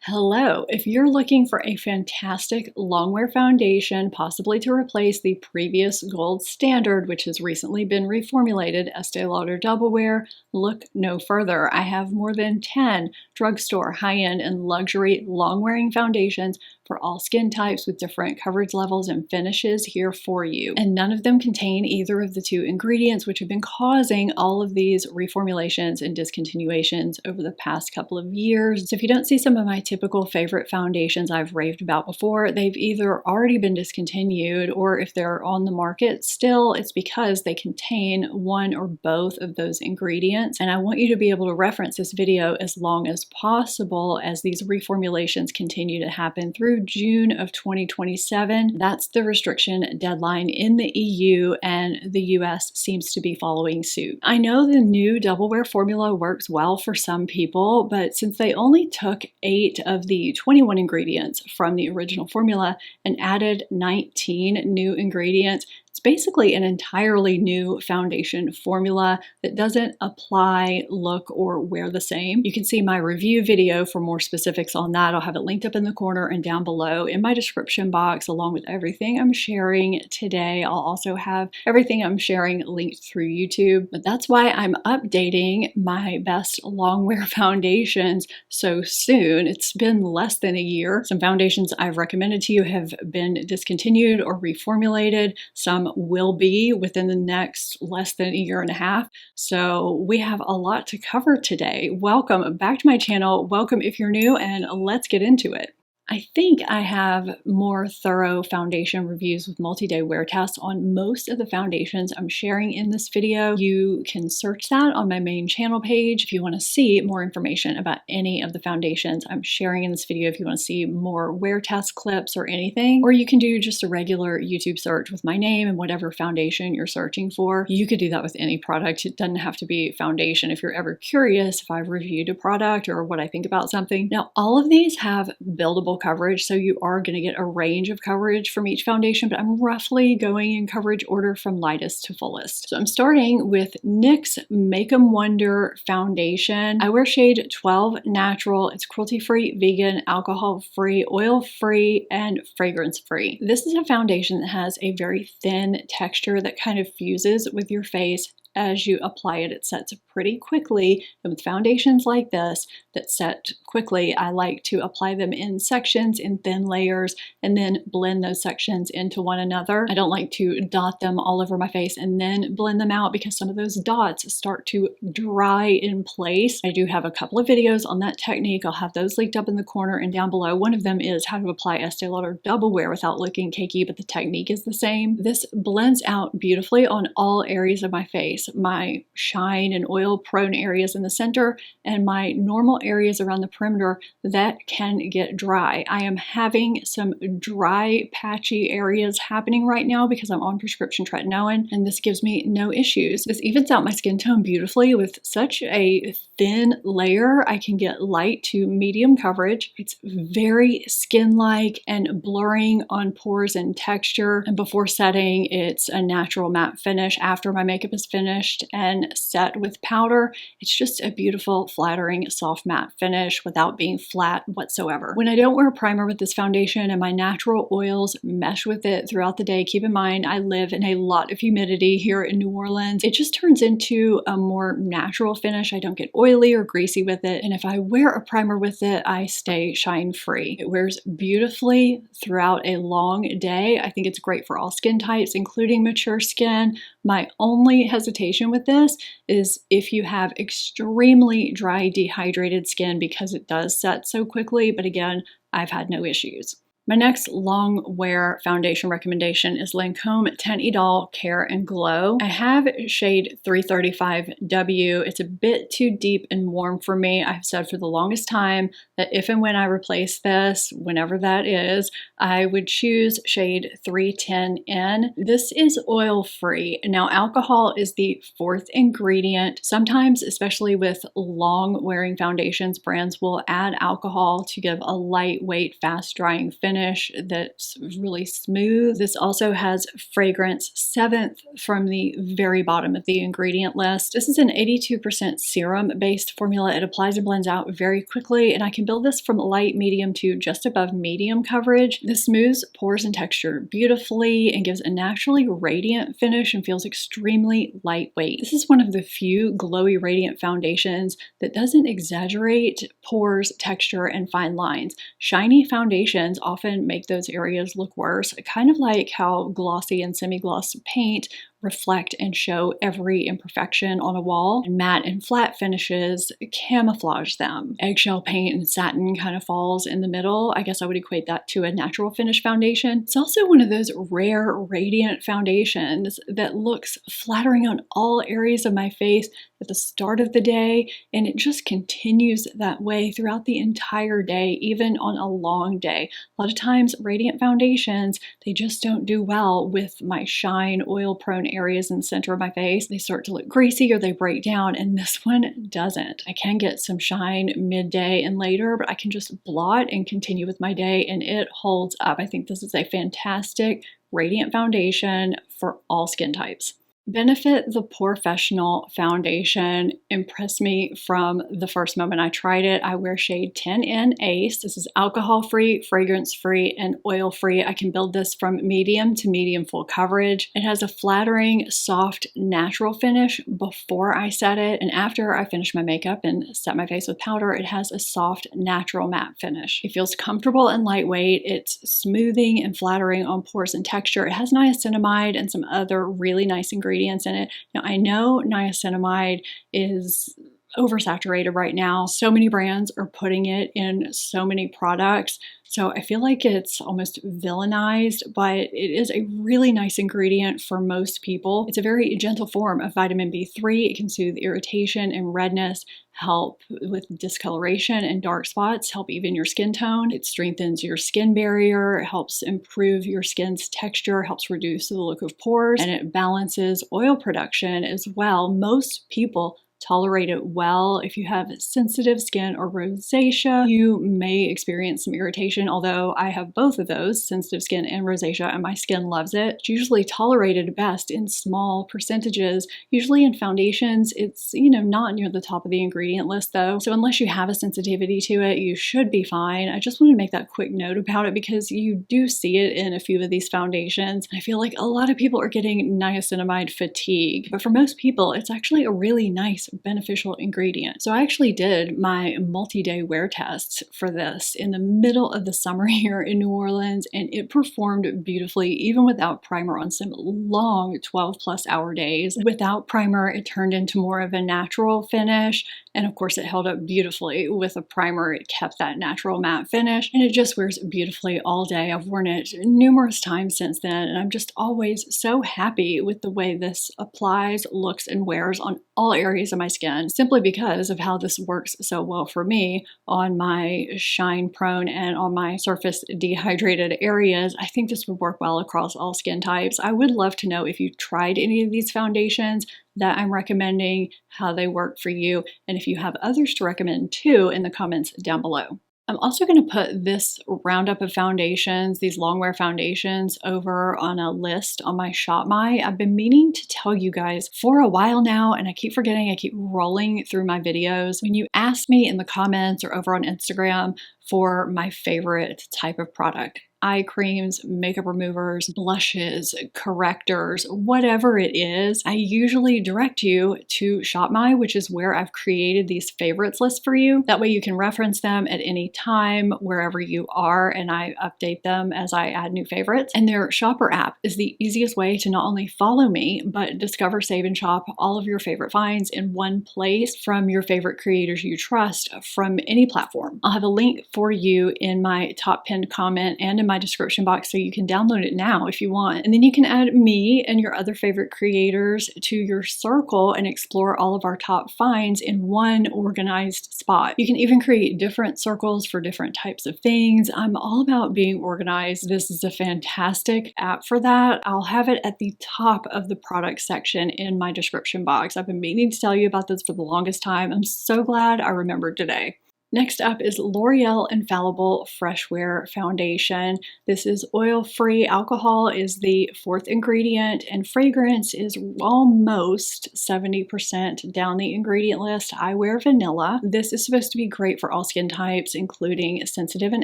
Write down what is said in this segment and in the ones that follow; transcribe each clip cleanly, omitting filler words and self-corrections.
Hello, if you're looking for a fantastic longwear foundation, possibly to replace the previous gold standard, which has recently been reformulated, Estee Lauder Double Wear, look no further. I have more than 10 drugstore, high-end, and luxury long-wearing foundations for all skin types with different coverage levels and finishes here for you. And none of them contain either of the two ingredients, which have been causing all of these reformulations and discontinuations over the past couple of years. So if you don't see some of my typical favorite foundations I've raved about before, they've either already been discontinued, or if they're on the market still, it's because they contain one or both of those ingredients. And I want you to be able to reference this video as long as possible as these reformulations continue to happen through June of 2027. That's the restriction deadline in the EU, and the US seems to be following suit. I know the new Double Wear formula works well for some people, but since they only took 8 of the 21 ingredients from the original formula and added 19 new ingredients, it's basically an entirely new foundation formula that doesn't apply, look, or wear the same. You can see my review video for more specifics on that. I'll have it linked up in the corner and down below in my description box, along with everything I'm sharing today. I'll also have everything I'm sharing linked through YouTube, but that's why I'm updating my best longwear foundations so soon. It's been less than a year. Some foundations I've recommended to you have been discontinued or reformulated. Some will be within the next less than a year and a half. So we have a lot to cover today. Welcome back to my channel. Welcome if you're new, and let's get into it. I think I have more thorough foundation reviews with multi-day wear tests on most of the foundations I'm sharing in this video. You can search that on my main channel page if you want to see more information about any of the foundations I'm sharing in this video, if you want to see more wear test clips or anything. Or you can do just a regular YouTube search with my name and whatever foundation you're searching for. You could do that with any product. It doesn't have to be foundation if you're ever curious if I've reviewed a product or what I think about something. Now, all of these have buildable coverage, so you are going to get a range of coverage from each foundation, but I'm roughly going in coverage order from lightest to fullest. So I'm starting with NYX Make 'em Wonder Foundation. I wear shade 12 Natural. It's cruelty-free, vegan, alcohol-free, oil-free, and fragrance-free. This is a foundation that has a very thin texture that kind of fuses with your face. As you apply it, it sets pretty quickly. And with foundations like this that set quickly, I like to apply them in sections, in thin layers, and then blend those sections into one another. I don't like to dot them all over my face and then blend them out because some of those dots start to dry in place. I do have a couple of videos on that technique. I'll have those linked up in the corner and down below. One of them is how to apply Estee Lauder Double Wear without looking cakey, but the technique is the same. This blends out beautifully on all areas of my face. My shine and oil prone areas in the center and my normal areas around the perimeter that can get dry. I am having some dry patchy areas happening right now because I'm on prescription tretinoin, and this gives me no issues. This evens out my skin tone beautifully with such a thin layer. I can get light to medium coverage. It's very skin-like and blurring on pores and texture, and before setting it's a natural matte finish. After my makeup is finished and set with powder, it's just a beautiful, flattering, soft matte finish without being flat whatsoever. When I don't wear a primer with this foundation and my natural oils mesh with it throughout the day, keep in mind I live in a lot of humidity here in New Orleans. It just turns into a more natural finish. I don't get oily or greasy with it, and if I wear a primer with it, I stay shine free. It wears beautifully throughout a long day. I think it's great for all skin types, including mature skin. My only hesitation with this is if you have extremely dry, dehydrated skin, because it does set so quickly, but again, I've had no issues. My next long wear foundation recommendation is Lancome Teint Idole Care and Glow. I have shade 335W. It's a bit too deep and warm for me. I've said for the longest time that if and when I replace this, whenever that is, I would choose shade 310N. This is oil-free. Now, alcohol is the 4th ingredient. Sometimes, especially with long wearing foundations, brands will add alcohol to give a lightweight, fast drying finish. finish that's really smooth. This also has fragrance 7th from the very bottom of the ingredient list. This is an 82% serum-based formula. It applies and blends out very quickly, and I can build this from light, medium to just above medium coverage. This smooths pores and texture beautifully and gives a naturally radiant finish and feels extremely lightweight. This is one of the few glowy radiant foundations that doesn't exaggerate pores, texture, and fine lines. Shiny foundations often make those areas look worse, kind of like how glossy and semi-gloss paint reflect and show every imperfection on a wall, and matte and flat finishes camouflage them. Eggshell paint and satin kind of falls in the middle. I guess I would equate that to a natural finish foundation. It's also one of those rare radiant foundations that looks flattering on all areas of my face at the start of the day, and it just continues that way throughout the entire day, even on a long day. A lot of times radiant foundations, they just don't do well with my shine, oil-prone areas in the center of my face. They start to look greasy or they break down, and this one doesn't. I can get some shine midday and later, but I can just blot and continue with my day, and it holds up. I think this is a fantastic radiant foundation for all skin types. Benefit the POREfessional foundation impressed me from the first moment I tried it. I wear shade 10N Ace. This is alcohol-free, fragrance-free, and oil-free. I can build this from medium to medium full coverage. It has a flattering, soft, natural finish before I set it, and after I finish my makeup and set my face with powder, it has a soft, natural matte finish. It feels comfortable and lightweight. It's smoothing and flattering on pores and texture. It has niacinamide and some other really nice ingredients in it. Now, I know niacinamide is oversaturated right now. So many brands are putting it in so many products. So I feel like it's almost villainized, but it is a really nice ingredient for most people. It's a very gentle form of vitamin B3. It can soothe irritation and redness, help with discoloration and dark spots, help even your skin tone. It strengthens your skin barrier, it helps improve your skin's texture, helps reduce the look of pores, and it balances oil production as well. Most people tolerate it well. If you have sensitive skin or rosacea, you may experience some irritation, although I have both of those, sensitive skin and rosacea, and my skin loves it. It's usually tolerated best in small percentages. Usually in foundations, it's, not near the top of the ingredient list though. So unless you have a sensitivity to it, you should be fine. I just want to make that quick note about it because you do see it in a few of these foundations. I feel like a lot of people are getting niacinamide fatigue, but for most people, it's actually a really nice beneficial ingredient. So I actually did my multi-day wear tests for this in the middle of the summer here in New Orleans, and it performed beautifully even without primer on some long 12+ hour days. Without primer, it turned into more of a natural finish, and of course it held up beautifully. With a primer, it kept that natural matte finish, and it just wears beautifully all day. I've worn it numerous times since then, and I'm just always so happy with the way this applies, looks, and wears on all areas of my skin, simply because of how this works so well for me on my shine prone and on my surface dehydrated areas. I think this would work well across all skin types. I would love to know if you tried any of these foundations that I'm recommending, how they work for you, and if you have others to recommend too in the comments down below. I'm also going to put this roundup of foundations, these longwear foundations, over on a list on my ShopMy. I've been meaning to tell you guys for a while now, and I keep forgetting. I keep rolling through my videos. When you ask me in the comments or over on Instagram for my favorite type of product, eye creams, makeup removers, blushes, correctors, whatever it is, I usually direct you to ShopMy, which is where I've created these favorites lists for you. That way you can reference them at any time, wherever you are, and I update them as I add new favorites. And their shopper app is the easiest way to not only follow me, but discover, save, and shop all of your favorite finds in one place from your favorite creators you trust from any platform. I'll have a link for you in my top pinned comment and in my description box, so you can download it now if you want. And then you can add me and your other favorite creators to your circle and explore all of our top finds in one organized spot. You can even create different circles for different types of things. I'm all about being organized. This is a fantastic app for that. I'll have it at the top of the product section in my description box. I've been meaning to tell you about this for the longest time. I'm so glad I remembered today. Next up is L'Oreal Infallible Fresh Wear Foundation. This is oil-free. Alcohol is the fourth ingredient, and fragrance is almost 70% down the ingredient list. I wear vanilla. This is supposed to be great for all skin types, including sensitive and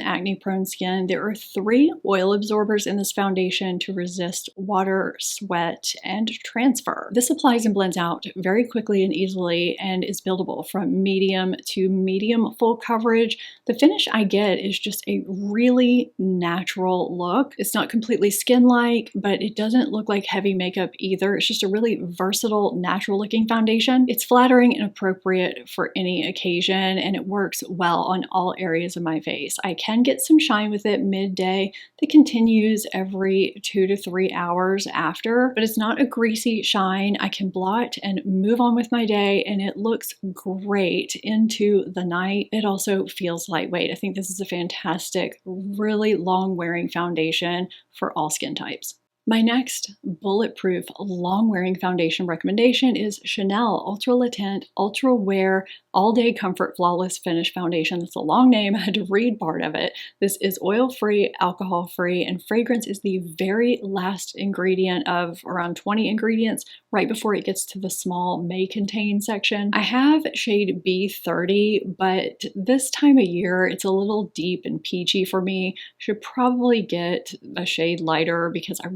acne-prone skin. There are 3 oil absorbers in this foundation to resist water, sweat, and transfer. This applies and blends out very quickly and easily and is buildable from medium to medium full coverage. The finish I get is just a really natural look. It's not completely skin-like, but it doesn't look like heavy makeup either. It's just a really versatile, natural-looking foundation. It's flattering and appropriate for any occasion, and it works well on all areas of my face. I can get some shine with it midday that continues every 2 to 3 hours after, but it's not a greasy shine. I can blot and move on with my day, and it looks great into the night. It also feels lightweight. I think this is a fantastic, really long-wearing foundation for all skin types. My next bulletproof long-wearing foundation recommendation is Chanel Ultra Latent Ultra Wear All Day Comfort Flawless Finish Foundation. That's a long name. I had to read part of it. This is oil-free, alcohol-free, and fragrance is the very last ingredient of around 20 ingredients right before it gets to the small may contain section. I have shade B30, but this time of year it's a little deep and peachy for me. Should probably get a shade lighter because I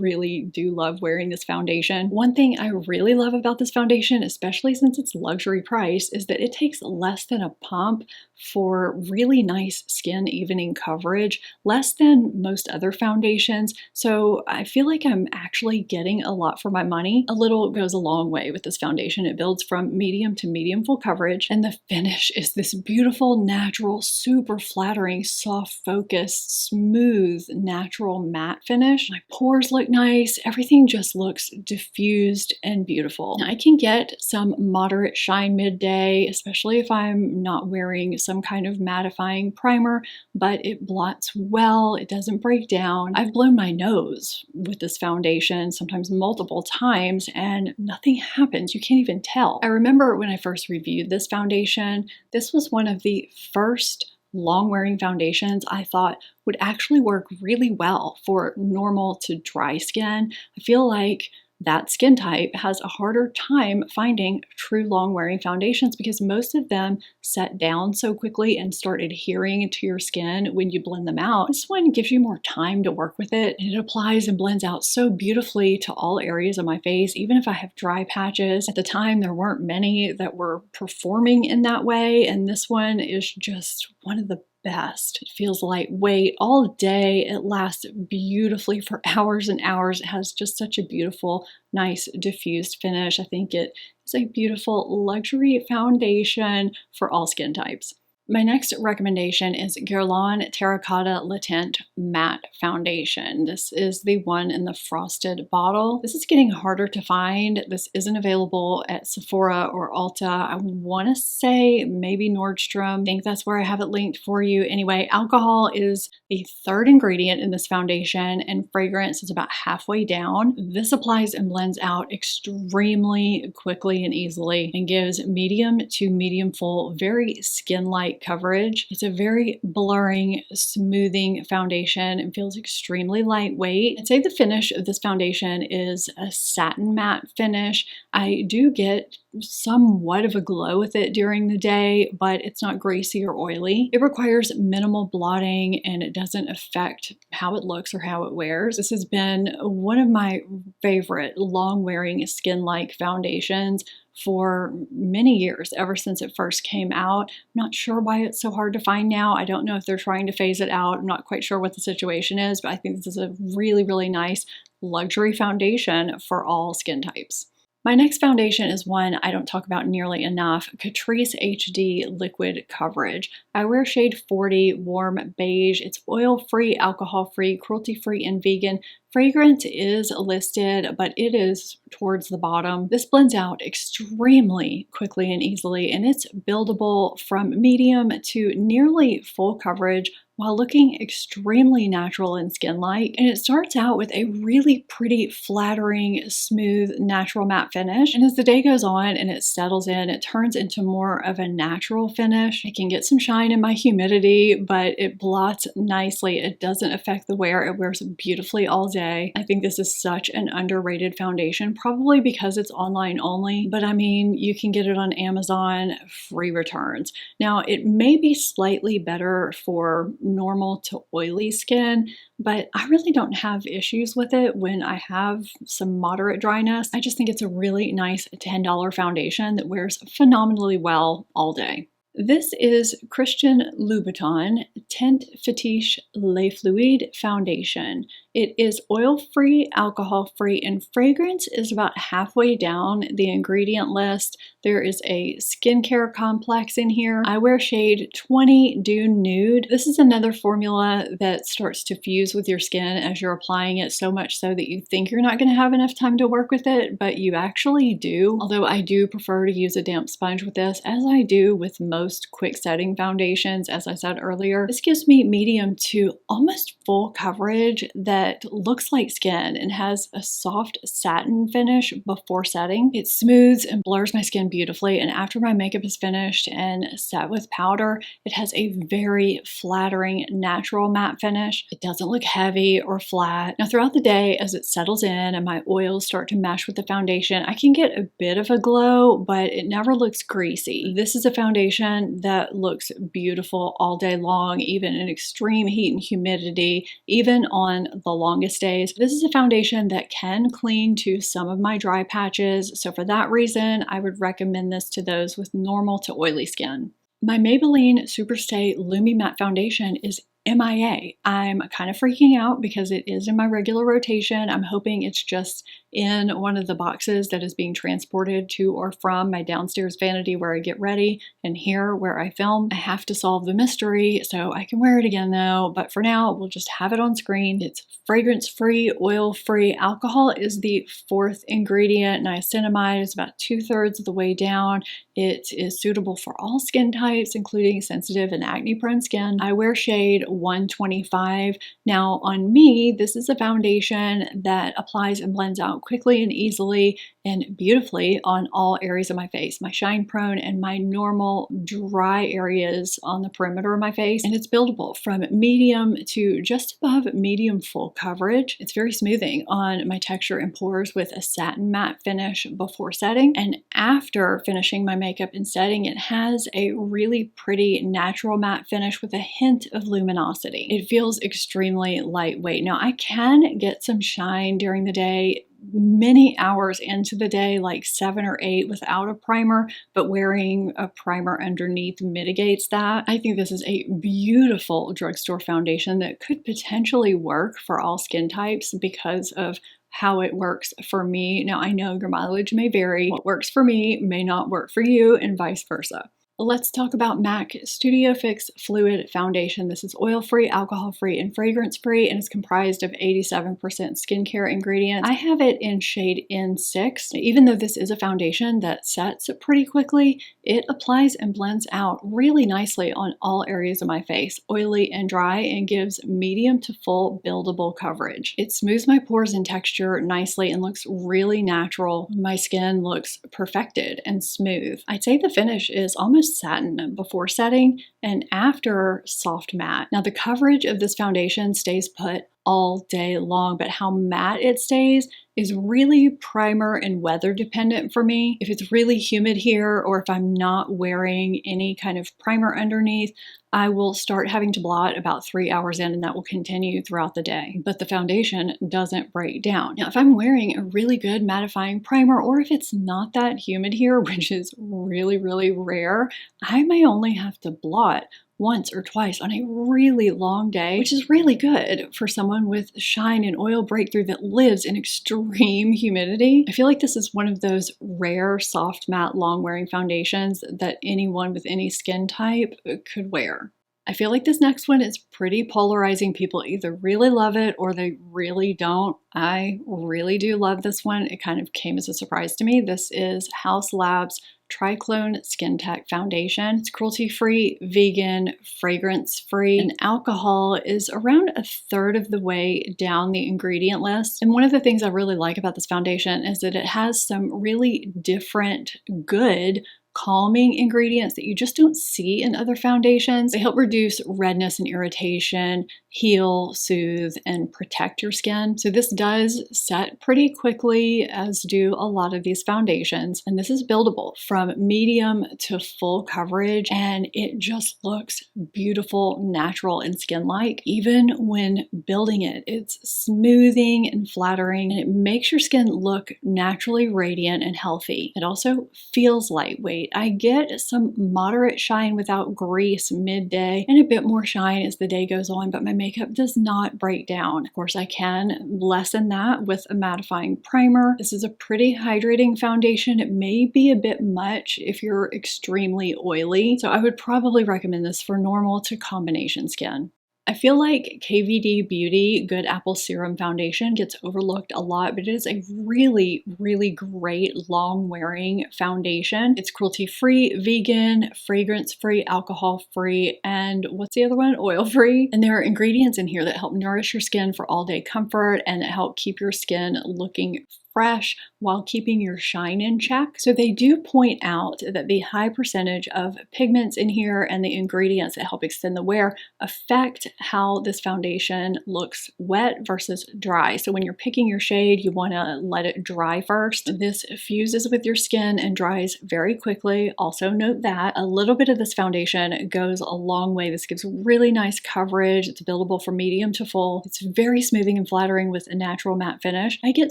really do love wearing this foundation. One thing I really love about this foundation, especially since it's luxury price, is that it takes less than a pump for really nice skin evening coverage, less than most other foundations. So I feel like I'm actually getting a lot for my money. A little goes a long way with this foundation. It builds from medium to medium full coverage, and the finish is this beautiful, natural, super flattering, soft focused, smooth, natural matte finish. My pores look nice. Everything just looks diffused and beautiful. Now, I can get some moderate shine midday, especially if I'm not wearing some kind of mattifying primer, but it blots well. It doesn't break down. I've blown my nose with this foundation, sometimes multiple times, and nothing happens. You can't even tell. I remember when I first reviewed this foundation, this was one of the first long-wearing foundations I thought would actually work really well for normal to dry skin. I feel like that skin type has a harder time finding true long-wearing foundations because most of them set down so quickly and start adhering to your skin when you blend them out. This one gives you more time to work with it, and it applies and blends out so beautifully to all areas of my face, even if I have dry patches. At the time, there weren't many that were performing in that way, and this one is just one of the best. It feels lightweight all day. It lasts beautifully for hours and hours. It has just such a beautiful, nice diffused finish. I think it is a beautiful luxury foundation for all skin types. My next recommendation is Guerlain Terracotta Latent Matte Foundation. This is the one in the frosted bottle. This is getting harder to find. This isn't available at Sephora or Ulta. I want to say maybe Nordstrom. I think that's where I have it linked for you. Anyway, alcohol is the third ingredient in this foundation, and fragrance is about halfway down. This applies and blends out extremely quickly and easily and gives medium to medium full, very skin-like coverage. It's a very blurring, smoothing foundation and feels extremely lightweight. I'd say the finish of this foundation is a satin matte finish. I do get somewhat of a glow with it during the day, but it's not greasy or oily. It requires minimal blotting and it doesn't affect how it looks or how it wears. This has been one of my favorite long-wearing skin-like foundations for many years, ever since it first came out. I'm not sure why it's so hard to find now. I don't know if they're trying to phase it out. I'm not quite sure what the situation is, but I think this is a really nice luxury foundation for all skin types. My next foundation is one I don't talk about nearly enough, Catrice HD Liquid Coverage. I wear shade 40, warm beige. It's oil-free, alcohol-free, cruelty-free, and vegan. Fragrance is listed, but it is towards the bottom. This blends out extremely quickly and easily, and it's buildable from medium to nearly full coverage while looking extremely natural and skin-like. And it starts out with a really pretty, flattering, smooth, natural matte finish. And as the day goes on and it settles in, it turns into more of a natural finish. I can get some shine in my humidity, but it blots nicely. It doesn't affect the wear. It wears beautifully all day. I think this is such an underrated foundation, probably because it's online only, but I mean, you can get it on Amazon, free returns. Now, it may be slightly better for normal to oily skin, but I really don't have issues with it when I have some moderate dryness. I just think it's a really nice $10 foundation that wears phenomenally well all day. This is Christian Louboutin Teint Fetiche Le Fluide Foundation. It is oil-free, alcohol-free, and fragrance is about halfway down the ingredient list. There is a skincare complex in here. I wear shade 20 Dune Nude. This is another formula that starts to fuse with your skin as you're applying it, so much so that you think you're not going to have enough time to work with it, but you actually do. Although I do prefer to use a damp sponge with this, as I do with most quick setting foundations. As I said earlier, this gives me medium to almost full coverage that looks like skin and has a soft satin finish before setting. It smooths and blurs my skin beautifully, and after my makeup is finished and set with powder, it has a very flattering natural matte finish. It doesn't look heavy or flat. Now throughout the day, as it settles in and my oils start to mesh with the foundation, I can get a bit of a glow, but it never looks greasy. This is a foundation that looks beautiful all day long, even in extreme heat and humidity, even on the longest days. This is a foundation that can cling to some of my dry patches, so for that reason, I would recommend this to those with normal to oily skin. My Maybelline Superstay Lumi Matte Foundation is MIA. I'm kind of freaking out because it is in my regular rotation. I'm hoping it's just in one of the boxes that is being transported to or from my downstairs vanity where I get ready and here where I film. I have to solve the mystery, so I can wear it again though, but for now we'll just have it on screen. It's fragrance-free, oil-free. Alcohol is the fourth ingredient. Niacinamide is about 2/3 of the way down. It is suitable for all skin types, including sensitive and acne-prone skin. I wear shade 125. Now on me, this is a foundation that applies and blends out quickly and easily and beautifully on all areas of my face, my shine prone and my normal dry areas on the perimeter of my face. And it's buildable from medium to just above medium full coverage. It's very smoothing on my texture and pores with a satin matte finish before setting. And after finishing my makeup and setting, it has a really pretty natural matte finish with a hint of luminosity. It feels extremely lightweight. Now I can get some shine during the day, many hours into the day, like 7 or 8 without a primer, but wearing a primer underneath mitigates that. I think this is a beautiful drugstore foundation that could potentially work for all skin types because of how it works for me. Now I know your mileage may vary. What works for me may not work for you and vice versa. Let's talk about MAC Studio Fix Fluid Foundation. This is oil-free, alcohol-free, and fragrance-free, and is comprised of 87% skincare ingredients. I have it in shade N6. Even though this is a foundation that sets pretty quickly, it applies and blends out really nicely on all areas of my face, oily and dry, and gives medium to full buildable coverage. It smooths my pores and texture nicely and looks really natural. My skin looks perfected and smooth. I'd say the finish is almost satin before setting and after soft matte. Now the coverage of this foundation stays put all day long, but how matte it stays is really primer and weather dependent for me. If it's really humid here or if I'm not wearing any kind of primer underneath, I will start having to blot about 3 hours in, and that will continue throughout the day. But the foundation doesn't break down. Now, if I'm wearing a really good mattifying primer, or if it's not that humid here, which is really, really rare, I may only have to blot once or twice on a really long day, which is really good for someone with shine and oil breakthrough that lives in extreme humidity. I feel like this is one of those rare soft matte long wearing foundations that anyone with any skin type could wear. I feel like this next one is pretty polarizing. People either really love it or they really don't. I really do love this one. It kind of came as a surprise to me. This is Haus Labs Triclone Skin Tech Foundation. It's cruelty-free, vegan, fragrance-free, and alcohol is around a third of the way down the ingredient list. And one of the things I really like about this foundation is that it has some really different, good, calming ingredients that you just don't see in other foundations. They help reduce redness and irritation, heal, soothe, and protect your skin. So this does set pretty quickly, as do a lot of these foundations. And this is buildable from medium to full coverage, and it just looks beautiful, natural, and skin-like. Even when building it, it's smoothing and flattering, and it makes your skin look naturally radiant and healthy. It also feels lightweight. I get some moderate shine without grease midday and a bit more shine as the day goes on, but my makeup does not break down. Of course, I can lessen that with a mattifying primer. This is a pretty hydrating foundation. It may be a bit much if you're extremely oily, so I would probably recommend this for normal to combination skin. I feel like KVD Beauty Good Apple Serum Foundation gets overlooked a lot, but it is a really, really great long-wearing foundation. It's cruelty-free, vegan, fragrance-free, alcohol-free, and what's the other one? Oil-free. And there are ingredients in here that help nourish your skin for all-day comfort and that help keep your skin looking fresh while keeping your shine in check. So they do point out that the high percentage of pigments in here and the ingredients that help extend the wear affect how this foundation looks wet versus dry. So when you're picking your shade, you want to let it dry first. This fuses with your skin and dries very quickly. Also note that a little bit of this foundation goes a long way. This gives really nice coverage. It's buildable from medium to full. It's very smoothing and flattering with a natural matte finish. I get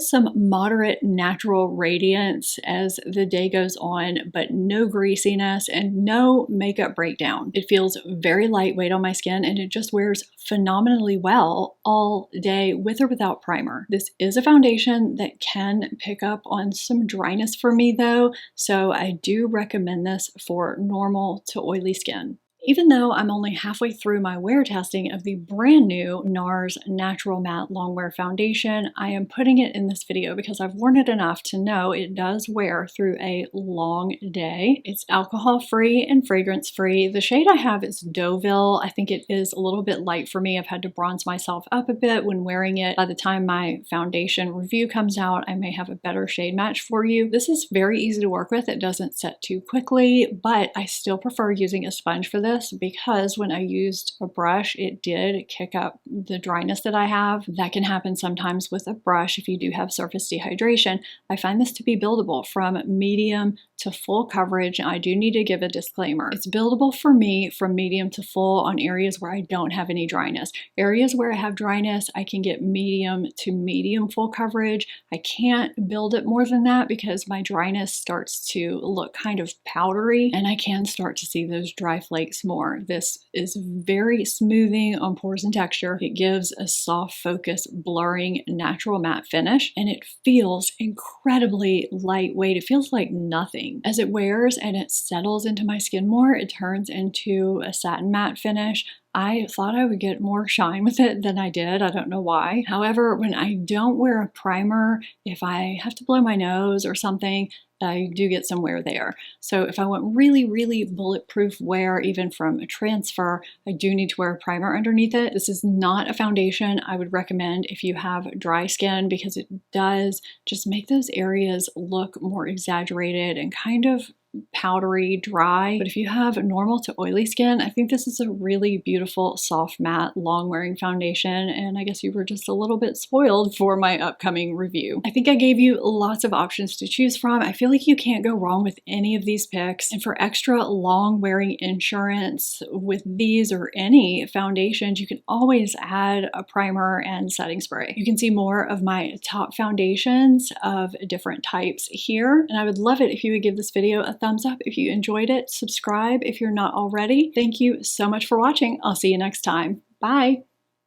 some moderate natural radiance as the day goes on, but no greasiness and no makeup breakdown. It feels very lightweight on my skin and it just wears phenomenally well all day with or without primer. This is a foundation that can pick up on some dryness for me though, so I do recommend this for normal to oily skin. Even though I'm only halfway through my wear testing of the brand new Nars Natural Matte Longwear Foundation, I am putting it in this video because I've worn it enough to know it does wear through a long day. It's alcohol-free and fragrance-free. The shade I have is Deauville. I think it is a little bit light for me. I've had to bronze myself up a bit when wearing it. By the time my foundation review comes out, I may have a better shade match for you. This is very easy to work with. It doesn't set too quickly, but I still prefer using a sponge for this because when I used a brush, it did kick up the dryness that I have. That can happen sometimes with a brush if you do have surface dehydration. I find this to be buildable from medium to full coverage. I do need to give a disclaimer. It's buildable for me from medium to full on areas where I don't have any dryness. Areas where I have dryness, I can get medium to medium full coverage. I can't build it more than that because my dryness starts to look kind of powdery and I can start to see those dry flakes more. This is very smoothing on pores and texture. It gives a soft focus, blurring, natural matte finish, and it feels incredibly lightweight. It feels like nothing. As it wears and it settles into my skin more, it turns into a satin matte finish. I thought I would get more shine with it than I did. I don't know why. However, when I don't wear a primer, if I have to blow my nose or something, I do get some wear there. So if I want really, really bulletproof wear, even from a transfer, I do need to wear a primer underneath it. This is not a foundation I would recommend if you have dry skin because it does just make those areas look more exaggerated and kind of powdery, dry. But if you have normal to oily skin, I think this is a really beautiful, soft matte, long wearing foundation. And I guess you were just a little bit spoiled for my upcoming review. I think I gave you lots of options to choose from. I feel like you can't go wrong with any of these picks. And for extra long wearing insurance with these or any foundations, you can always add a primer and setting spray. You can see more of my top foundations of different types here. And I would love it if you would give this video a thumbs up if you enjoyed it. Subscribe if you're not already. Thank you so much for watching. I'll see you next time. Bye.